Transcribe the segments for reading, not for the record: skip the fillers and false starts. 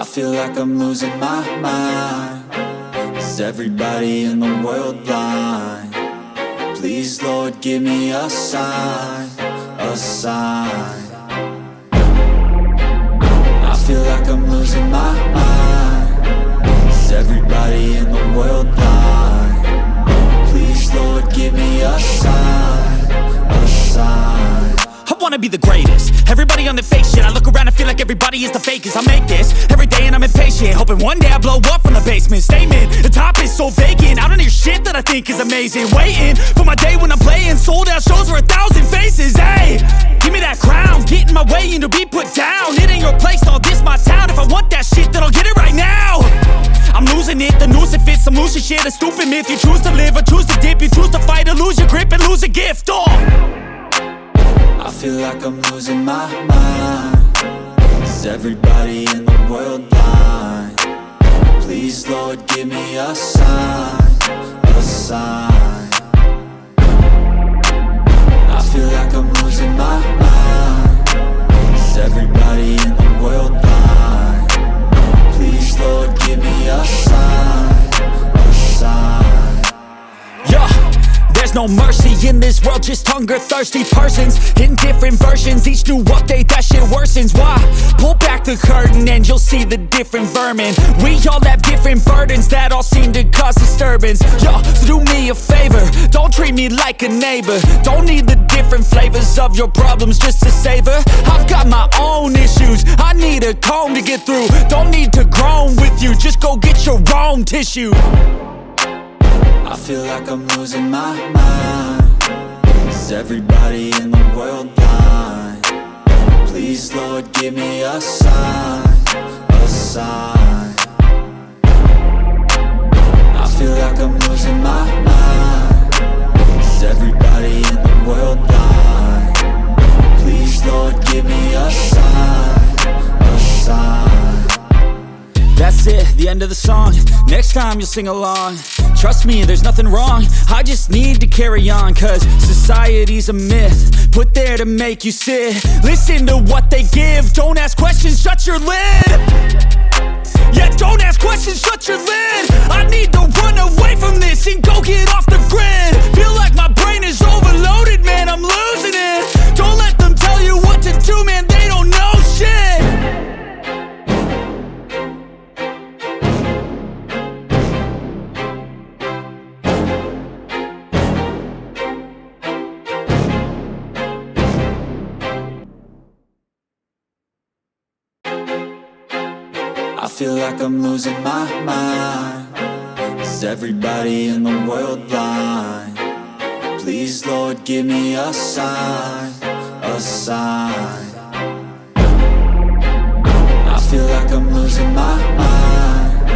I feel like I'm losing my mind. Is everybody in the world blind? Please, Lord, give me a sign, a sign. I feel like I'm losing my mind. Is everybody in the world blind? Please, Lord, give me a sign, a sign. I wanna be the greatest. Everybody on the fake shit. I look around and feel like everybody is the fakest. I make this every day and I'm impatient, hoping one day I blow up from the basement. Statement, the top is so vacant. I don't hear shit that I think is amazing. Waiting for my day when I'm playing sold out shows for 1,000 faces. Hey, give me that crown, get in my way and to be put down. It ain't your place, all this my town. If I want that shit, then I'll get it right now. I'm losing it, the noose it fits. I'm losing shit, a stupid myth. You choose to live or choose to dip. You choose to fight or lose your grip and lose a gift. I feel like I'm losing my mind. Is everybody in the world blind? Please, Lord, give me a sign, a sign. I feel like I'm losing my mind. Is everybody in the world blind? Please, Lord, give me a sign, a sign. Yeah. There's no mercy in this world, just hunger-thirsty persons in different versions. Each new update, that shit worsens. Why? Pull back the curtain and you'll see the different vermin. We all have different burdens that all seem to cause disturbance. Yo, so do me a favor, don't treat me like a neighbor. Don't need the different flavors of your problems just to savor. I've got my own issues, I need a comb to get through. Don't need to groan with you, just go get your own tissue. I feel like I'm losing my mind. Is everybody in the world blind? Please, Lord, give me a sign, a sign. I feel like I'm losing my mind. Is everybody in the world blind? Please, Lord, give me a sign, a sign. That's it, the end of the song. Next time you'll sing along. Trust me, there's nothing wrong. I just need to carry on, cause society's a myth put there to make you sit. Listen to what they give. Don't ask questions, shut your lid. Yeah, don't ask questions, shut your lid. I need to run away from this and go get off the grid. Feel like my brain is overloaded, man, I'm losing it. Don't let them tell you what to do, man, they don't know shit. I feel like I'm losing my mind. Is everybody in the world blind? Please, Lord, give me a sign, a sign. I feel like I'm losing my mind.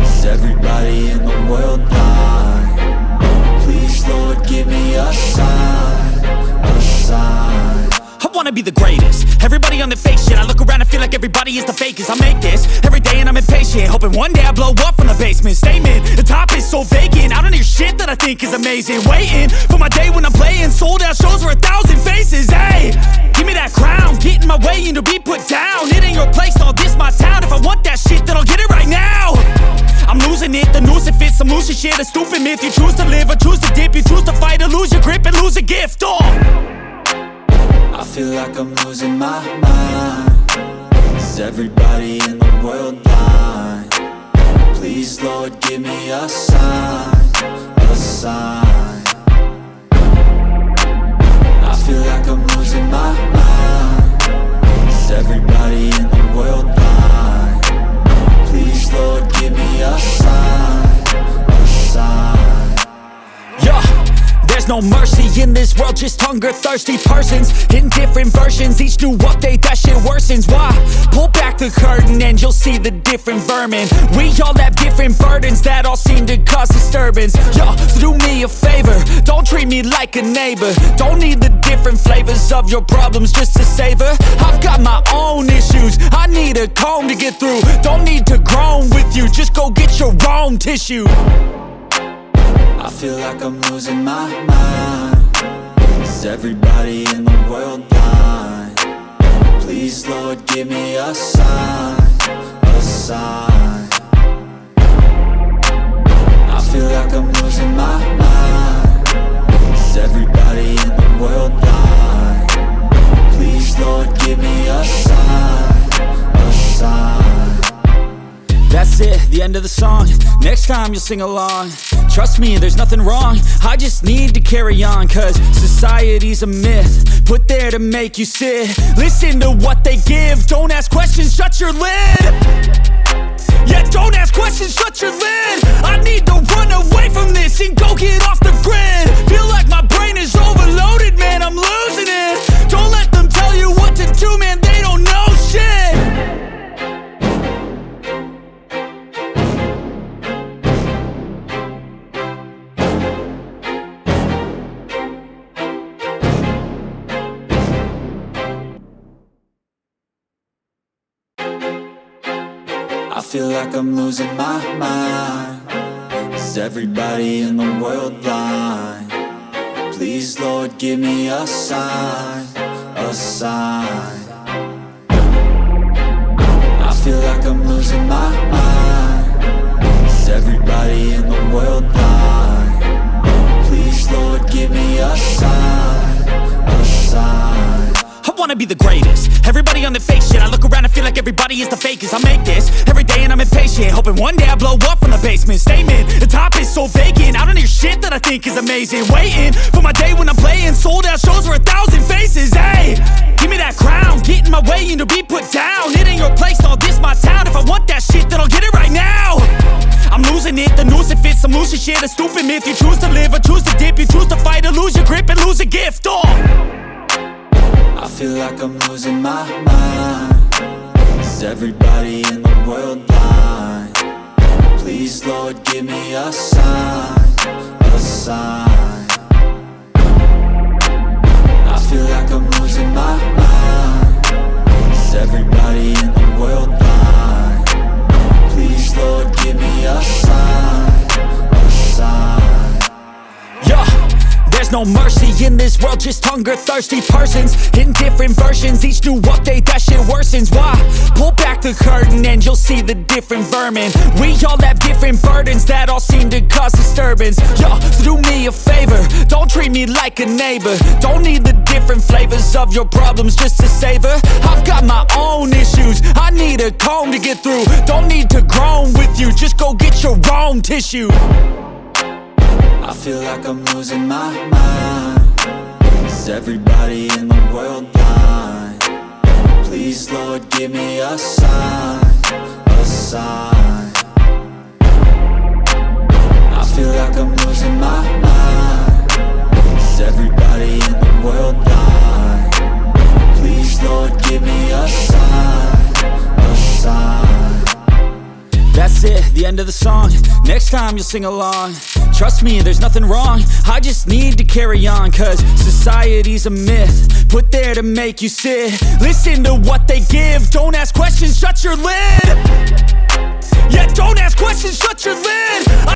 Is everybody in the world blind? Please, Lord, give me a sign, a sign. I wanna be the greatest. Everybody on the fake shit. I look around and feel like everybody is the fakest. I make this every day and I'm impatient, hoping one day I blow up from the basement. Statement, the top is so vacant. I don't hear shit that I think is amazing. Waiting for my day when I'm playing sold out shows for 1,000 faces. Hey, give me that crown, get in my way and to be put down. It ain't your place, all this my town. If I want that shit, then I'll get it right now. I'm losing it, the noose it fits. I'm losing shit, a stupid myth. You choose to live or choose to dip. You choose to fight or lose your grip and lose a gift. I feel like I'm losing my mind. Is everybody in the world blind? Please, Lord, give me a sign, a sign. I feel like I'm losing my mind. Is everybody in the world blind? Please, Lord, give me a sign, a sign. Yeah. There's no mercy in this world, just hunger-thirsty persons in different versions. Each new update, that shit worsens. Why? Pull back the curtain and you'll see the different vermin. We all have different burdens that all seem to cause disturbance. Yo, so do me a favor, don't treat me like a neighbor. Don't need the different flavors of your problems just to savor. I've got my own issues, I need a comb to get through. Don't need to groan with you, just go get your own tissue. I feel like I'm losing my mind. Is everybody in the world blind? Please, Lord, give me a sign, a sign. sign. I feel like I'm losing my mind. Is everybody in the world blind? Please, Lord, give me a sign, a sign. That's it, the end of the song. Next time you'll sing along. Trust me, there's nothing wrong. I just need to carry on, cause society's a myth put there to make you sit. Listen to what they give. Don't ask questions, shut your lid. Yeah, don't ask questions, shut your lid. I need to run away from this and go get off the grid. Feel like my brain is overloaded, man, I'm losing it. Don't let them tell you what to do, man, they don't know shit. I feel like I'm losing my mind. Is everybody in the world blind? Please, Lord, give me a sign, a sign. I feel like I'm losing my mind. Is everybody in the world blind? Please, Lord, give me a sign, a sign. I wanna be the greatest. Everybody on the fake shit. I look around and feel like everybody is the fakest. I make this every day and I'm impatient, hoping one day I blow up from the basement. Statement, the top is so vacant. I don't hear shit that I think is amazing. Waiting for my day when I'm playing sold out shows for 1,000 faces. Hey, give me that crown, get in my way and to be put down. It ain't your place, no, this my town. If I want that shit, then I'll get it right now. I'm losing it, the noose it fits, I'm losing shit. A stupid myth, you choose to live or choose to dip. You choose to fight or lose your grip and lose a gift. I feel like I'm losing my mind. Is everybody in the world blind? Please, Lord, give me a sign, a sign. I feel like I'm losing my mind. Is everybody in the world blind? Please, Lord, give me a sign, a sign. Yeah, there's no mercy in this world, just hunger-thirsty persons in different versions. Each new update, that shit worsens. Why? Pull back the curtain and you'll see the different vermin. We all have different burdens that all seem to cause disturbance. Yo, so do me a favor, don't treat me like a neighbor. Don't need the different flavors of your problems just to savor. I've got my own issues, I need a comb to get through. Don't need to groan with you, just go get your own tissue. I feel like I'm losing my mind. Is everybody in the world blind? Please, Lord, give me a sign, a sign. I feel like I'm losing my mind. Is everybody in the world blind? Please, Lord, give me a sign, a sign. That's it, the end of the song. Next time you'll sing along. Trust me, there's nothing wrong. I just need to carry on, cause society's a myth put there to make you sit. Listen to what they give. Don't ask questions, shut your lid. Yeah, don't ask questions, shut your lid.